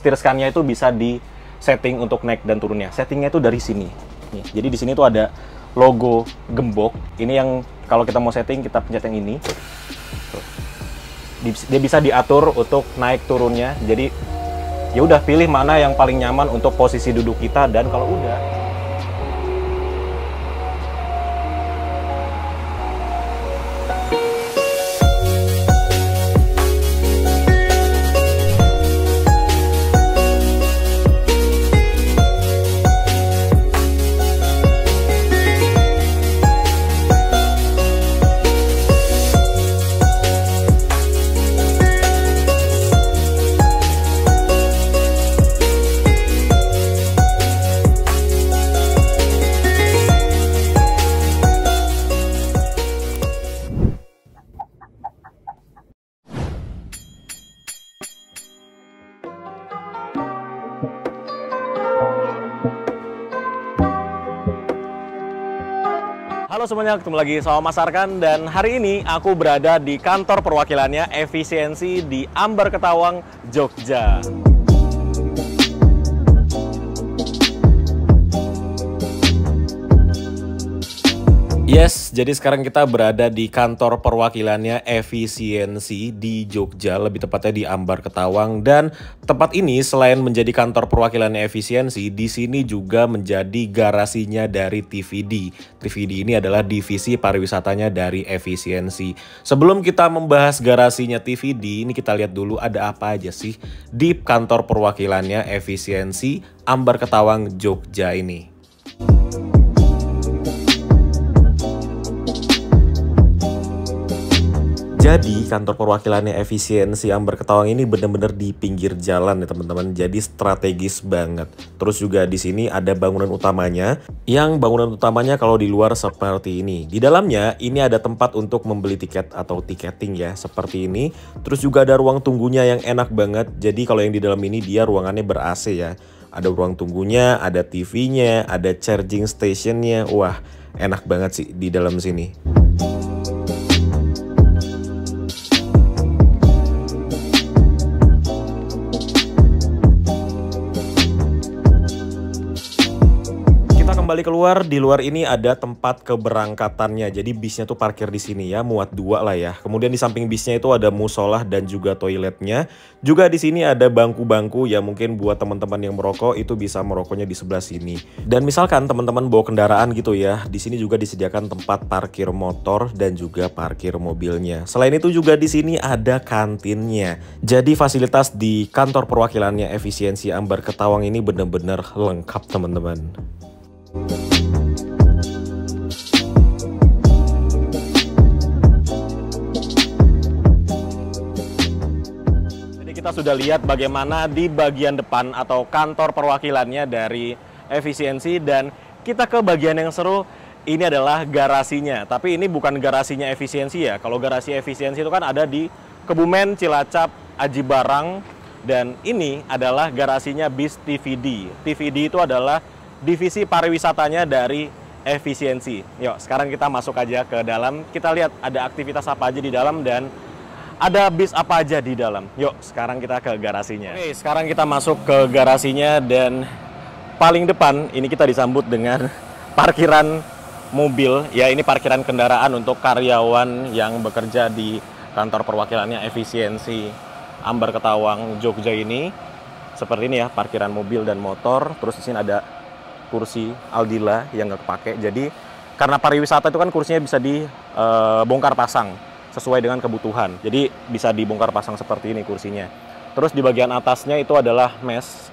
setir scan-nya itu bisa di setting untuk naik dan turunnya. Settingnya itu dari sini. Nih, jadi di sini tuh ada logo gembok. Ini yang kalau kita mau setting, kita pencet yang ini. Tuh. Dia bisa diatur untuk naik turunnya. Jadi ya udah pilih mana yang paling nyaman untuk posisi duduk kita, dan kalau udah halo semuanya, ketemu lagi sama Mas Arkan, dan hari ini aku berada di kantor perwakilannya Efisiensi di Ambar Ketawang, Jogja. Yes, jadi sekarang kita berada di kantor perwakilannya Efisiensi di Jogja, lebih tepatnya di Ambar Ketawang. Dan tempat ini selain menjadi kantor perwakilannya Efisiensi, di sini juga menjadi garasinya dari TVD. TVD ini adalah divisi pariwisatanya dari Efisiensi. Sebelum kita membahas garasinya TVD, ini kita lihat dulu ada apa aja sih di kantor perwakilannya Efisiensi Ambar Ketawang, Jogja ini. Jadi kantor perwakilannya Efisiensi Ambar Ketawang ini benar-benar di pinggir jalan ya teman-teman. Jadi strategis banget. Terus juga di sini ada bangunan utamanya. Yang bangunan utamanya kalau di luar seperti ini. Di dalamnya ini ada tempat untuk membeli tiket atau tiketing ya, seperti ini. Terus juga ada ruang tunggunya yang enak banget. Jadi kalau yang di dalam ini dia ruangannya ber-AC ya. Ada ruang tunggunya, ada TV-nya, ada charging stationnya. Wah, enak banget sih di dalam sini. Kembali keluar, di luar ini ada tempat keberangkatannya. Jadi bisnya tuh parkir di sini ya, muat 2 lah ya. Kemudian di samping bisnya itu ada musola dan juga toiletnya. Juga di sini ada bangku-bangku ya, mungkin buat teman-teman yang merokok itu bisa merokoknya di sebelah sini. Dan misalkan teman-teman bawa kendaraan gitu ya, di sini juga disediakan tempat parkir motor dan juga parkir mobilnya. Selain itu juga di sini ada kantinnya. Jadi fasilitas di kantor perwakilannya Efisiensi Ambar Ketawang ini benar-benar lengkap teman-teman. Jadi kita sudah lihat bagaimana di bagian depan atau kantor perwakilannya dari Efisiensi, dan kita ke bagian yang seru. Ini adalah garasinya, tapi ini bukan garasinya Efisiensi ya. Kalau garasi Efisiensi itu kan ada di Kebumen, Cilacap, Aji Barang, dan ini adalah garasinya bis TVD. TVD itu adalah divisi pariwisatanya dari Efisiensi. Yuk, sekarang kita masuk aja ke dalam. Kita lihat ada aktivitas apa aja di dalam dan ada bis apa aja di dalam. Yuk, sekarang kita ke garasinya. Oke, sekarang kita masuk ke garasinya, dan paling depan ini kita disambut dengan parkiran mobil. Ya, ini parkiran kendaraan untuk karyawan yang bekerja di kantor perwakilannya Efisiensi Ambar Ketawang, Jogja ini. Seperti ini ya, parkiran mobil dan motor. Terus di sini ada kursi Aldila yang nggak kepake. Jadi karena pariwisata itu kan kursinya bisa dibongkar pasang sesuai dengan kebutuhan. Jadi bisa dibongkar pasang seperti ini kursinya. Terus di bagian atasnya itu adalah mes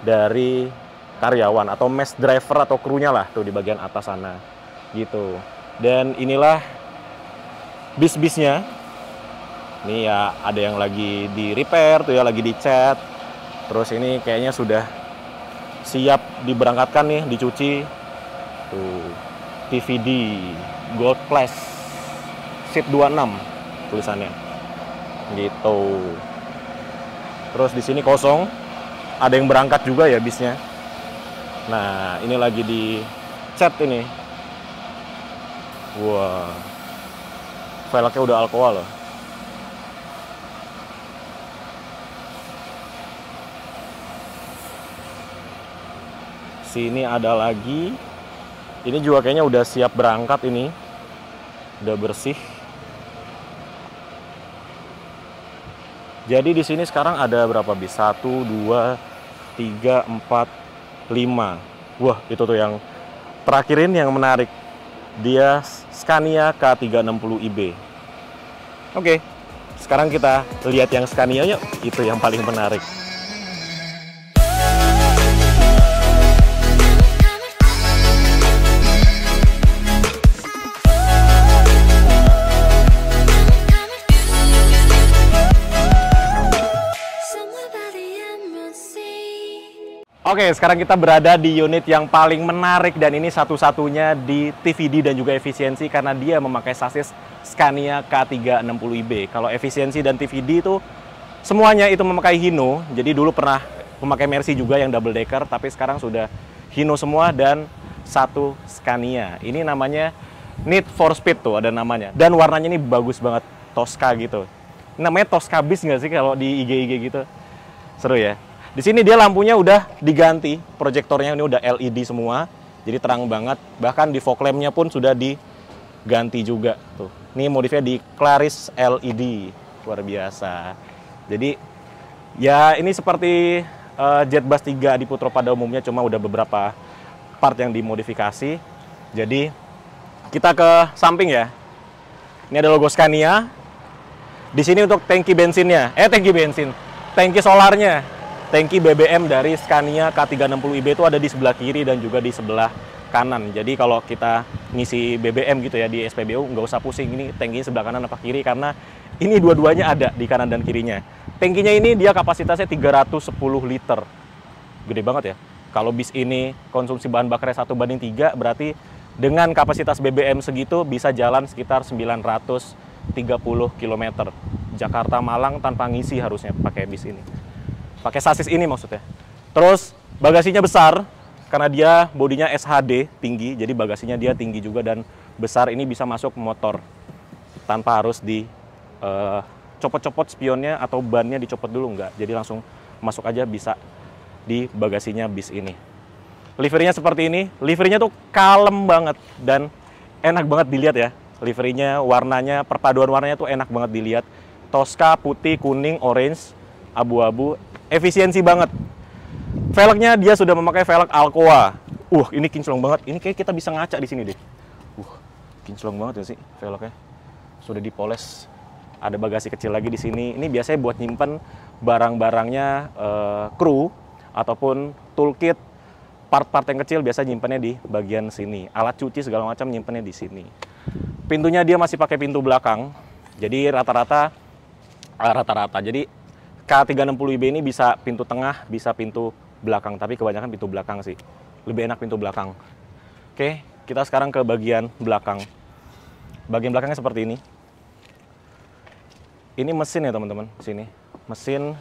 dari karyawan atau mes driver atau krunya lah tuh di bagian atas sana gitu. Dan inilah bis-bisnya. Ini ya ada yang lagi di repair tuh ya, lagi dicat. Terus ini kayaknya sudah siap diberangkatkan nih, dicuci. Tuh, TVD Gold Class Seat 26 tulisannya. Gitu. Terus di sini kosong. Ada yang berangkat juga ya bisnya. Nah, ini lagi di cat ini. Wah. Velgnya udah alkohol loh. Sini ada lagi. Ini juga kayaknya udah siap berangkat ini. Udah bersih. Jadi di sini sekarang ada berapa bis? 1, 2, 3, 4, 5. Wah, itu tuh yang terakhirin yang menarik. Dia Scania K360iB. Oke, sekarang kita lihat yang Scania yuk. Itu yang paling menarik. Oke, sekarang kita berada di unit yang paling menarik dan ini satu-satunya di TVD dan juga efisiensi karena dia memakai sasis Scania K360iB. Kalau efisiensi dan TVD itu semuanya itu memakai Hino. Jadi dulu pernah memakai Mercy juga yang double decker, tapi sekarang sudah Hino semua dan satu Scania. Ini namanya Need for Speed tuh ada namanya. Dan warnanya ini bagus banget, Tosca gitu. Namanya Tosca bis nggak sih kalau di IG-IG gitu? Seru ya. Di sini dia lampunya udah diganti, proyektornya ini udah LED semua, jadi terang banget. Bahkan di fog lamp-nya pun sudah diganti juga. Tuh, ini modifnya di Claris LED, luar biasa. Jadi ya ini seperti Jetbus 3 di Putro pada umumnya, cuma udah beberapa part yang dimodifikasi. Jadi kita ke samping ya. Ini ada logo Scania. Di sini untuk tangki bensinnya, tangki solarnya. Tangki BBM dari Scania K360iB itu ada di sebelah kiri dan juga di sebelah kanan. Jadi kalau kita ngisi BBM gitu ya di SPBU, nggak usah pusing ini tangki sebelah kanan apa kiri karena ini dua-duanya ada di kanan dan kirinya. Tangkinya ini dia kapasitasnya 310 liter. Gede banget ya. Kalau bis ini konsumsi bahan bakarnya 1:3, berarti dengan kapasitas BBM segitu bisa jalan sekitar 930 km. Jakarta Malang tanpa ngisi harusnya pakai bis ini. Pakai sasis ini maksudnya. Terus bagasinya besar karena dia bodinya SHD tinggi, jadi bagasinya dia tinggi juga dan besar. Ini bisa masuk motor tanpa harus copot-copot spionnya atau bannya dicopot dulu, enggak. Jadi langsung masuk aja bisa di bagasinya bis ini. Liverynya seperti ini. Liverynya tuh kalem banget dan enak banget dilihat ya. Liverynya, warnanya, perpaduan warnanya tuh enak banget dilihat. Tosca, putih, kuning, orange, abu-abu. Efisiensi banget. Velgnya dia sudah memakai velg Alcoa. Ini kinclong banget. Ini kayak kita bisa ngaca di sini deh. Kinclong banget ya sih velgnya. Sudah dipoles. Ada bagasi kecil lagi di sini. Ini biasanya buat nyimpen barang-barangnya kru ataupun toolkit, part-part yang kecil biasa nyimpennya di bagian sini. Alat cuci segala macam nyimpennya di sini. Pintunya dia masih pakai pintu belakang. Jadi rata-rata. Jadi K360iB ini bisa pintu tengah, bisa pintu belakang. Tapi kebanyakan pintu belakang sih. Lebih enak pintu belakang. Oke, kita sekarang ke bagian belakang. Bagian belakangnya seperti ini. Ini mesin ya teman-teman. Sini. Mesin.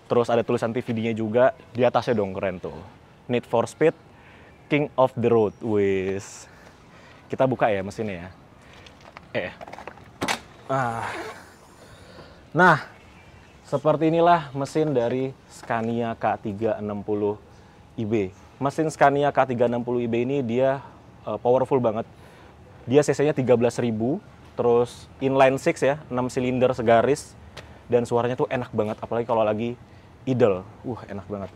Terus ada tulisan TVD-nya juga. Di atasnya dong keren tuh. Need for Speed, King of the Road. Wis. Kita buka ya mesinnya ya. Nah. Seperti inilah mesin dari Scania K360iB. Mesin Scania K360iB ini dia powerful banget. Dia cc-nya 13.000, terus inline 6 ya, 6 silinder segaris. Dan suaranya tuh enak banget, apalagi kalau lagi idle. Enak banget.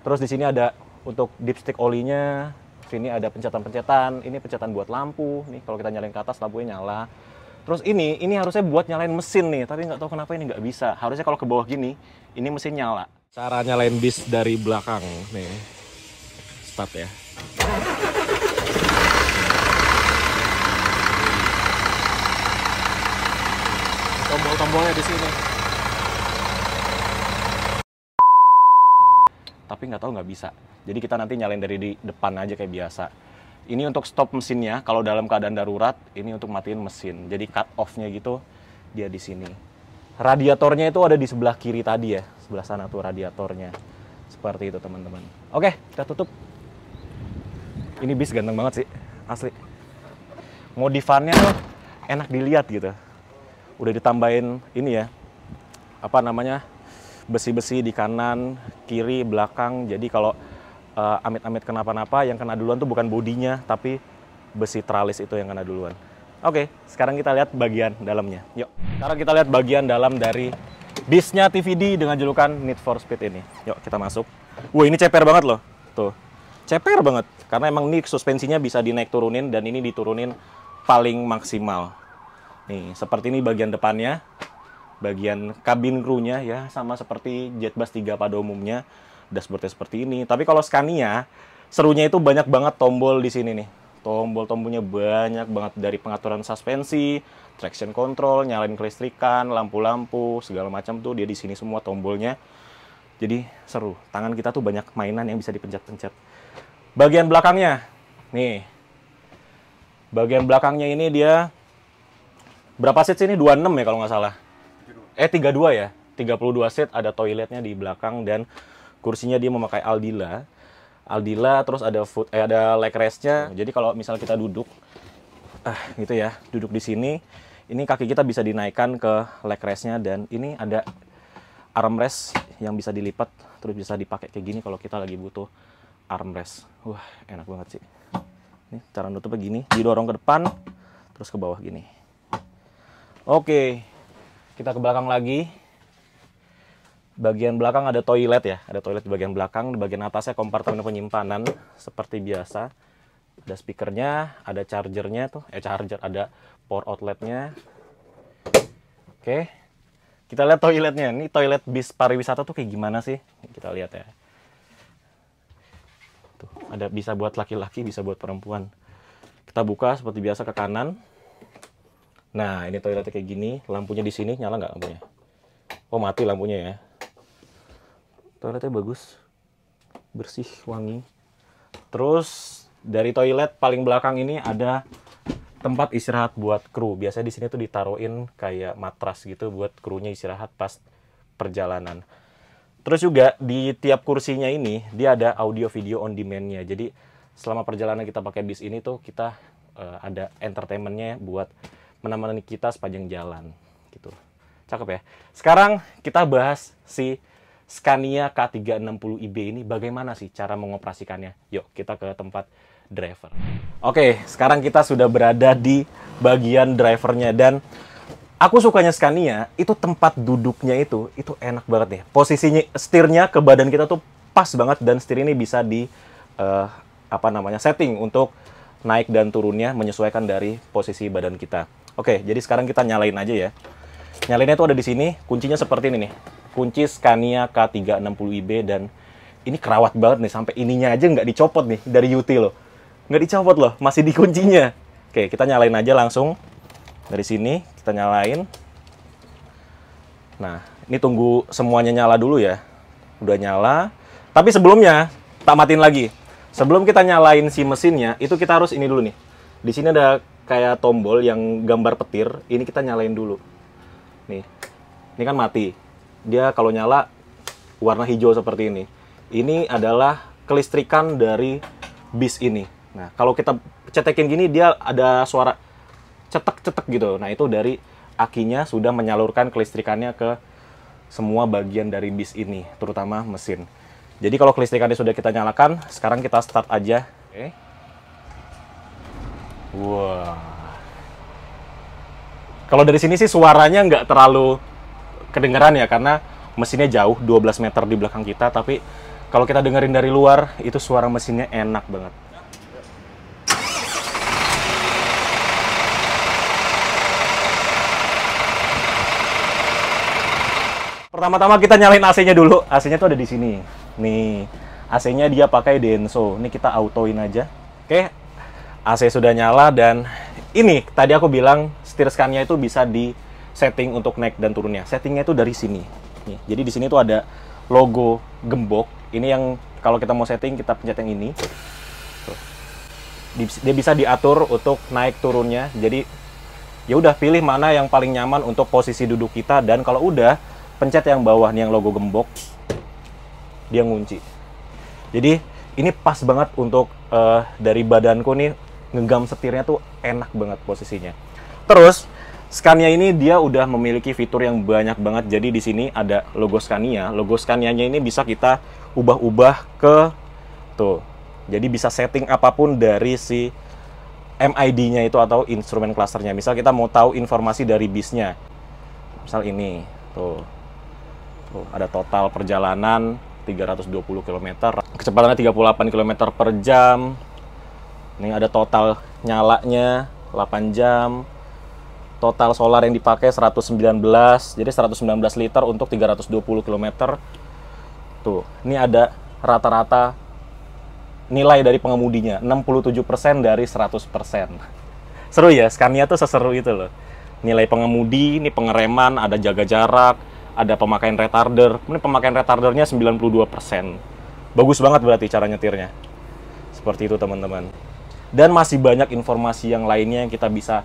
Terus di sini ada untuk dipstick olinya, sini ada pencetan-pencetan, ini pencetan buat lampu. Nih kalau kita nyalain ke atas lampunya nyala. Terus ini harusnya buat nyalain mesin nih, tapi nggak tahu kenapa ini nggak bisa. Harusnya kalau ke bawah gini, ini mesin nyala. Cara nyalain bis dari belakang, nih. Start ya. Tombol-tombolnya di sini. Tapi nggak tahu nggak bisa. Jadi kita nanti nyalain dari di depan aja kayak biasa. Ini untuk stop mesinnya, kalau dalam keadaan darurat, ini untuk matiin mesin. Jadi cut off-nya gitu, dia di sini. Radiatornya itu ada di sebelah kiri tadi ya, sebelah sana tuh radiatornya. Seperti itu teman-teman. Oke, kita tutup. Ini bis ganteng banget sih, asli. Modifannya tuh enak dilihat gitu. Udah ditambahin ini ya, apa namanya, besi-besi di kanan, kiri, belakang. Jadi kalau amit-amit kenapa-napa, yang kena duluan tuh bukan bodinya, tapi besi tralis itu yang kena duluan. Oke, sekarang kita lihat bagian dalamnya. Yuk, sekarang kita lihat bagian dalam dari bisnya TVD dengan julukan Need for Speed ini. Yuk, kita masuk. Wah, ini ceper banget loh. Tuh, ceper banget. Karena emang ini suspensinya bisa dinaik turunin, dan ini diturunin paling maksimal. Nih, seperti ini bagian depannya. Bagian kabin krunya ya, sama seperti Jetbus 3 pada umumnya. Dashboardnya seperti ini. Tapi kalau Scania, serunya itu banyak banget tombol di sini nih. Tombol-tombolnya banyak banget, dari pengaturan suspensi, traction control, nyalain kelistrikan, lampu-lampu, segala macam tuh dia di sini semua tombolnya. Jadi seru. Tangan kita tuh banyak mainan yang bisa dipencet-pencet. Bagian belakangnya, nih. Bagian belakangnya ini dia berapa seat sih ini? 26 ya kalau nggak salah. 32 ya. 32 seat, ada toiletnya di belakang, dan kursinya dia memakai Aldila, terus ada leg rest-nya. Jadi kalau misal kita duduk, gitu ya, duduk di sini, ini kaki kita bisa dinaikkan ke leg rest-nya, dan ini ada armrest yang bisa dilipat, terus bisa dipakai kayak gini kalau kita lagi butuh armrest. Wah, enak banget sih. Ini cara nutupnya gini, didorong ke depan, terus ke bawah gini. Oke, kita ke belakang lagi. Bagian belakang ada toilet ya, ada toilet di bagian belakang. Di bagian atasnya kompartemen penyimpanan seperti biasa. Ada speakernya, ada chargernya tuh, ada power outletnya. Oke, kita lihat toiletnya. Ini toilet bis pariwisata tuh kayak gimana sih? Kita lihat ya. Tuh, ada bisa buat laki-laki, bisa buat perempuan. Kita buka seperti biasa ke kanan. Nah, ini toiletnya kayak gini. Lampunya di sini nyala nggak lampunya? Oh, mati lampunya ya. Toiletnya bagus, bersih, wangi. Terus dari toilet paling belakang ini ada tempat istirahat buat kru. Biasanya di sini tuh ditaruhin kayak matras gitu buat krunya istirahat pas perjalanan. Terus juga di tiap kursinya ini dia ada audio video on demand-nya. Jadi selama perjalanan kita pakai bis ini tuh kita ada entertainment-nya buat menemani kita sepanjang jalan gitu. Cakep ya. Sekarang kita bahas si Scania K360iB ini, bagaimana sih cara mengoperasikannya? Yuk, kita ke tempat driver. Oke, sekarang kita sudah berada di bagian drivernya, dan aku sukanya Scania itu tempat duduknya itu enak banget nih. Posisinya setirnya ke badan kita tuh pas banget, dan setir ini bisa di setting untuk naik dan turunnya menyesuaikan dari posisi badan kita. Oke, jadi sekarang kita nyalain aja ya. Nyalainnya tuh ada di sini, kuncinya seperti ini nih. Kunci Scania K360iB, dan ini kerawat banget nih, sampai ininya aja nggak dicopot nih dari UT loh. Nggak dicopot loh, masih di kuncinya. Oke, kita nyalain aja langsung. Dari sini, kita nyalain. Nah, ini tunggu semuanya nyala dulu ya. Udah nyala. Tapi sebelumnya, tak matiin lagi. Sebelum kita nyalain si mesinnya, itu kita harus ini dulu nih. Di sini ada kayak tombol yang gambar petir, ini kita nyalain dulu. Nih, ini kan mati. Dia kalau nyala warna hijau seperti ini. Ini adalah kelistrikan dari bis ini. Nah, kalau kita cetekin gini, dia ada suara cetek-cetek gitu. Nah, itu dari akinya sudah menyalurkan kelistrikannya ke semua bagian dari bis ini, terutama mesin. Jadi kalau kelistrikannya sudah kita nyalakan, sekarang kita start aja. Oke. Wah. Kalau dari sini sih suaranya nggak terlalu kedengeran ya, karena mesinnya jauh 12 meter di belakang kita. Tapi kalau kita dengerin dari luar, itu suara mesinnya enak banget. Pertama-tama kita nyalain AC-nya dulu. AC-nya tuh ada di sini. Nih, AC-nya dia pakai Denso. Ini kita autoin aja. Oke, AC sudah nyala, dan ini tadi aku bilang setir Scania itu bisa di setting untuk naik dan turunnya. Settingnya itu dari sini. Nih, jadi di sini tuh ada logo gembok. Ini yang kalau kita mau setting, kita pencet yang ini. Tuh. Dia bisa diatur untuk naik turunnya. Jadi ya udah, pilih mana yang paling nyaman untuk posisi duduk kita, dan kalau udah pencet yang bawah nih, yang logo gembok, dia ngunci. Jadi ini pas banget untuk dari badanku nih, ngegam setirnya tuh enak banget posisinya. Terus Scania ini dia udah memiliki fitur yang banyak banget. Jadi di sini ada logo Scania. Logo Scania-nya ini bisa kita ubah-ubah ke Tuh. Jadi bisa setting apapun dari si MID-nya itu atau instrumen clusternya. Misal kita mau tahu informasi dari bisnya. Misal ini, tuh. Tuh, ada total perjalanan 320 km. Kecepatannya 38 km per jam. Ini ada total nyalanya 8 jam. Total solar yang dipakai 119. Jadi 119 liter untuk 320 km. Tuh, ini ada rata-rata nilai dari pengemudinya 67% dari 100%. Seru ya, Scania tuh seseru itu loh. Nilai pengemudi, ini pengereman, ada jaga jarak, ada pemakaian retarder. Ini pemakaian retardernya 92%. Bagus banget berarti cara nyetirnya. Seperti itu teman-teman. Dan masih banyak informasi yang lainnya yang kita bisa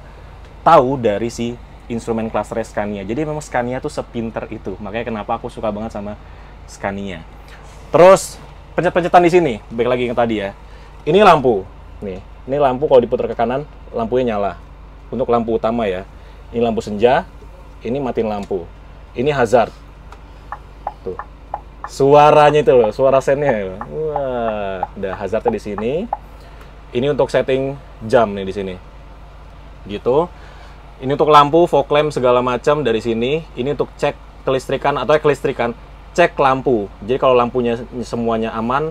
tahu dari si instrumen cluster Scania. Jadi memang Scania tuh sepinter itu. Makanya kenapa aku suka banget sama Scania. Terus pencet-pencetan di sini, baik lagi yang tadi ya. Ini lampu, nih. Ini lampu kalau diputar ke kanan, lampunya nyala. Untuk lampu utama ya. Ini lampu senja, ini matiin lampu. Ini hazard. Tuh. Suaranya itu loh, suara sennya. Wah, ada hazardnya di sini. Ini untuk setting jam nih di sini. Gitu. Ini untuk lampu, fog lamp segala macam dari sini. Ini untuk cek kelistrikan atau kelistrikan. Cek lampu. Jadi kalau lampunya semuanya aman,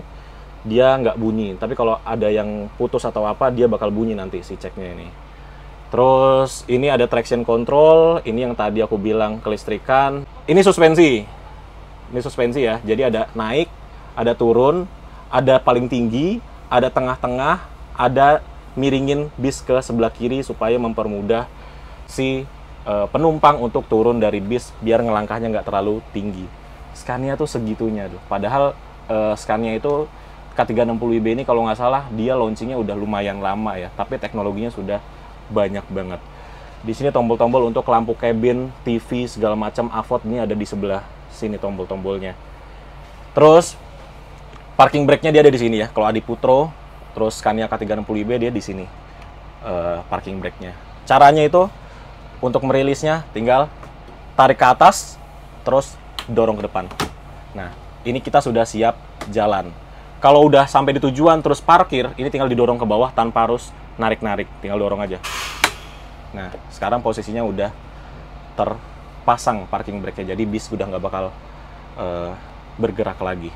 dia nggak bunyi. Tapi kalau ada yang putus atau apa, dia bakal bunyi nanti si ceknya ini. Terus ini ada traction control. Ini yang tadi aku bilang kelistrikan. Ini suspensi. Ini suspensi ya. Jadi ada naik, ada turun, ada paling tinggi, ada tengah-tengah, ada miringin bis ke sebelah kiri supaya mempermudah si penumpang untuk turun dari bis biar ngelangkahnya nggak terlalu tinggi. Scania tuh segitunya tuh. Padahal Scania itu K360iB ini kalau nggak salah dia launchingnya udah lumayan lama ya, tapi teknologinya sudah banyak banget. Di sini tombol-tombol untuk lampu cabin, TV segala macam, AVOD ini ada di sebelah sini tombol-tombolnya. Terus parking brake-nya dia ada di sini ya. Kalau Adi Putro, terus Scania K360iB dia di sini parking brake-nya. Caranya itu untuk merilisnya tinggal tarik ke atas, terus dorong ke depan. Nah, ini kita sudah siap jalan. Kalau udah sampai di tujuan terus parkir, ini tinggal didorong ke bawah tanpa harus narik-narik, tinggal dorong aja. Nah, sekarang posisinya udah terpasang parking brake-nya, jadi bis udah nggak bakal bergerak lagi.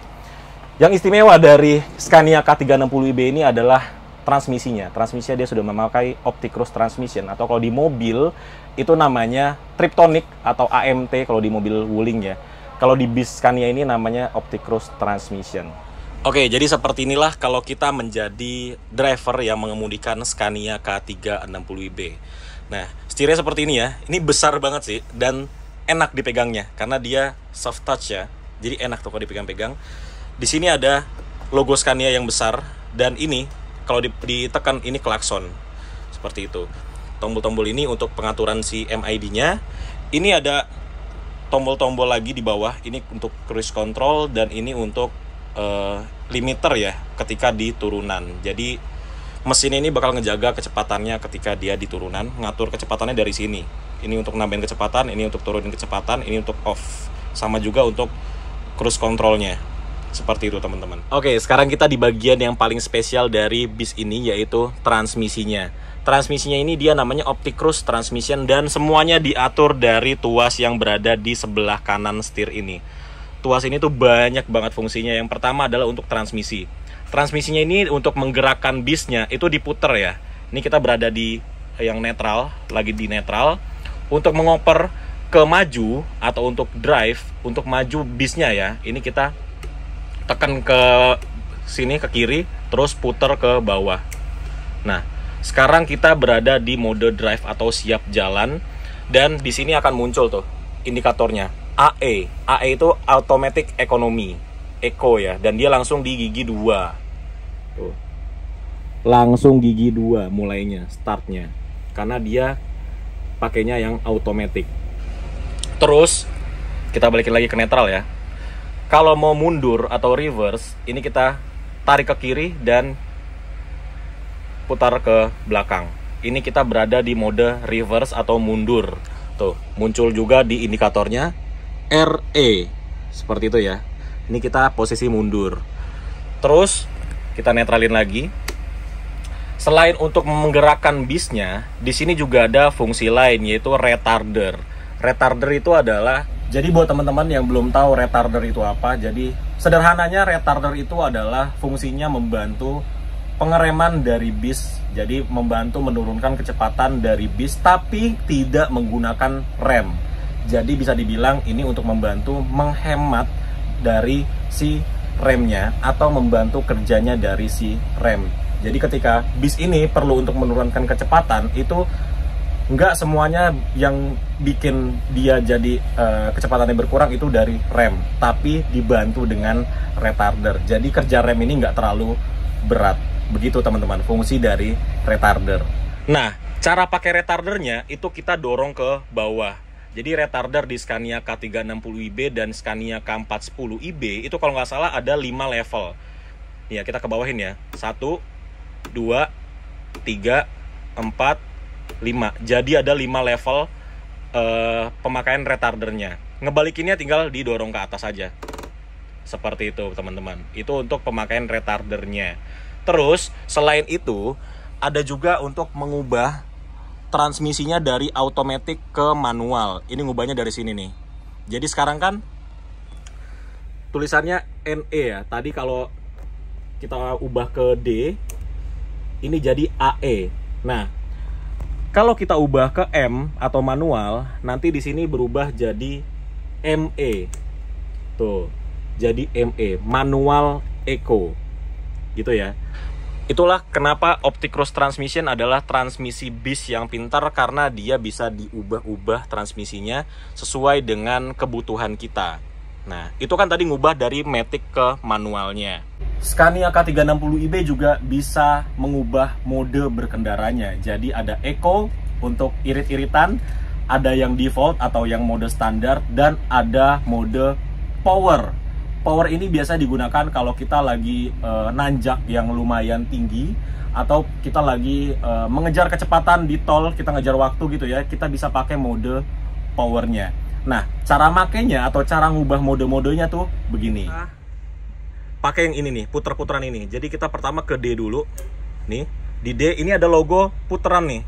Yang istimewa dari Scania K360iB ini adalah transmisinya. Transmisinya dia sudah memakai OptiCruise Transmission, atau kalau di mobil itu namanya Triptonic atau AMT kalau di mobil Wuling ya. Kalau di bis Scania ini namanya OptiCruise Transmission. Oke, jadi seperti inilah kalau kita menjadi driver yang mengemudikan Scania K360iB. Nah, setirnya seperti ini ya. Ini besar banget sih dan enak dipegangnya karena dia soft touch ya. Jadi enak tuh kalau dipegang-pegang. Di sini ada logo Scania yang besar dan ini kalau ditekan ini klakson. Seperti itu. Tombol-tombol ini untuk pengaturan si MID-nya. Ini ada tombol-tombol lagi di bawah, ini untuk cruise control dan ini untuk limiter ya ketika di turunan. Jadi mesin ini bakal ngejaga kecepatannya ketika dia di turunan, ngatur kecepatannya dari sini. Ini untuk nambahin kecepatan, ini untuk turunin kecepatan, ini untuk off. Sama juga untuk cruise controlnya. Seperti itu teman-teman. Oke, sekarang kita di bagian yang paling spesial dari bis ini, yaitu transmisinya. Transmisinya ini dia namanya OptiCruise Transmission dan semuanya diatur dari tuas yang berada di sebelah kanan setir ini. Tuas ini tuh banyak banget fungsinya. Yang pertama adalah untuk transmisi. Transmisinya ini untuk menggerakkan bisnya itu diputer ya. Ini kita berada di yang netral, lagi di netral. Untuk mengoper ke maju atau untuk drive, untuk maju bisnya ya. Ini kita tekan ke sini ke kiri, terus puter ke bawah. Nah, sekarang kita berada di mode drive atau siap jalan dan di sini akan muncul tuh indikatornya AE. AE itu Automatic Economy, Eco ya, dan dia langsung di gigi 2. Tuh. Langsung gigi 2 mulainya, startnya. Karena dia pakainya yang automatic. Terus kita balikin lagi ke netral ya. Kalau mau mundur atau reverse, ini kita tarik ke kiri dan putar ke belakang. Ini kita berada di mode reverse atau mundur. Tuh, muncul juga di indikatornya RE. Seperti itu ya. Ini kita posisi mundur. Terus Kita netralin lagi. Selain untuk menggerakkan bisnya, di sini juga ada fungsi lain, yaitu retarder. Retarder itu adalah, jadi buat teman-teman yang belum tahu retarder itu apa, jadi sederhananya retarder itu adalah fungsinya membantu pengereman dari bis. Jadi membantu menurunkan kecepatan dari bis tapi tidak menggunakan rem. Jadi bisa dibilang ini untuk membantu menghemat dari si remnya atau membantu kerjanya dari si rem. Jadi ketika bis ini perlu untuk menurunkan kecepatan, itu nggak semuanya yang bikin dia jadi kecepatannya berkurang itu dari rem, tapi dibantu dengan retarder. Jadi kerja rem ini nggak terlalu berat. Begitu teman-teman fungsi dari retarder. Nah, cara pakai retardernya itu kita dorong ke bawah. Jadi retarder di Scania K360iB dan Scania K410iB itu kalau nggak salah ada 5 level. Ya, kita ke bawahin ya. 1, 2, 3, 4, 5. Jadi ada 5 level pemakaian retardernya. Ngebalikinnya tinggal didorong ke atas saja. Seperti itu teman-teman. Itu untuk pemakaian retardernya. Terus selain itu ada juga untuk mengubah transmisinya dari automatic ke manual. Ini ngubahnya dari sini nih. Jadi sekarang kan tulisannya NE ya. Tadi kalau kita ubah ke D, ini jadi AE. Nah, kalau kita ubah ke M atau manual, nanti di sini berubah jadi ME. Tuh, jadi ME, manual eco. Gitu ya. Itulah kenapa OptiCross Transmission adalah transmisi bis yang pintar, karena dia bisa diubah-ubah transmisinya sesuai dengan kebutuhan kita. Nah, itu kan tadi ngubah dari matic ke manualnya. Scania K360iB juga bisa mengubah mode berkendaranya. Jadi ada Eco untuk irit-iritan, ada yang default atau yang mode standar, dan ada mode Power. Power ini biasa digunakan kalau kita lagi nanjak yang lumayan tinggi, atau kita lagi mengejar kecepatan di tol, kita ngejar waktu gitu ya, kita bisa pakai mode powernya. Nah, cara makainya atau cara ngubah mode-modenya tuh begini. Pakai yang ini nih, puter-puteran ini. Jadi kita pertama ke D dulu. Nih, di D ini ada logo puteran nih.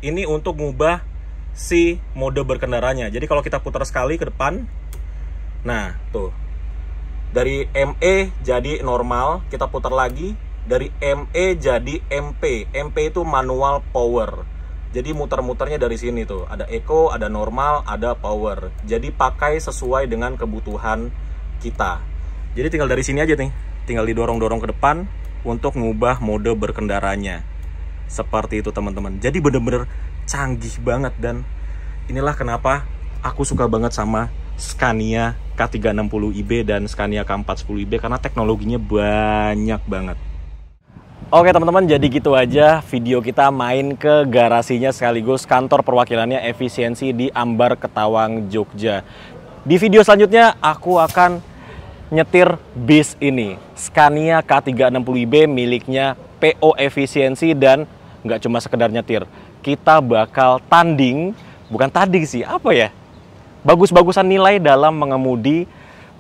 Ini untuk ngubah si mode berkendaranya. Jadi kalau kita putar sekali ke depan, nah tuh, dari ME jadi normal, kita putar lagi, dari ME jadi MP. MP itu manual power. Jadi muter-muternya dari sini tuh, ada eco, ada normal, ada power. Jadi pakai sesuai dengan kebutuhan kita. Jadi tinggal dari sini aja nih, tinggal didorong-dorong ke depan untuk ngubah mode berkendaranya. Seperti itu teman-teman. Jadi bener-bener canggih banget, dan inilah kenapa aku suka banget sama Scania K360iB dan Scania K410iB, karena teknologinya banyak banget. Oke teman-teman, jadi gitu aja video kita main ke garasinya sekaligus kantor perwakilannya Efisiensi di Ambar Ketawang, Jogja. Di video selanjutnya aku akan nyetir bis ini, Scania K360iB miliknya PO Efisiensi, dan nggak cuma sekedar nyetir, kita bakal tanding, bukan tanding sih, apa ya, bagus-bagusan nilai dalam mengemudi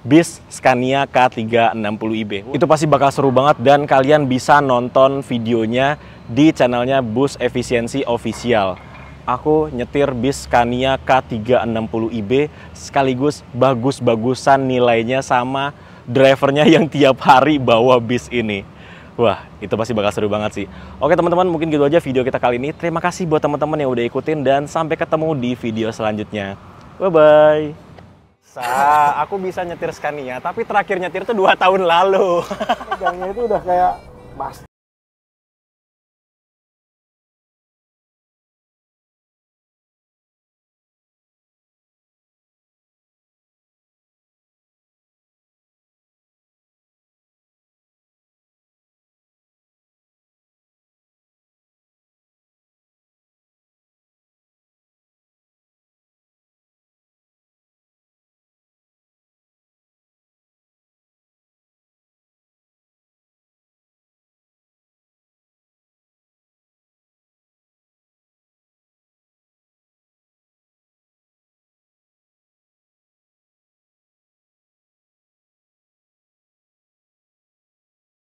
bis Scania K360iB. Itu pasti bakal seru banget, dan kalian bisa nonton videonya di channelnya Bus Efisiensi Official. Aku nyetir bis Scania K360iB sekaligus bagus-bagusan nilainya sama drivernya yang tiap hari bawa bis ini. Wah, itu pasti bakal seru banget sih. Oke teman-teman, mungkin gitu aja video kita kali ini. Terima kasih buat teman-teman yang udah ikutin, dan sampai ketemu di video selanjutnya. Bye-bye. Aku bisa nyetir Scania, tapi terakhir nyetir tuh 2 tahun lalu. Pegangnya itu udah kayak mas.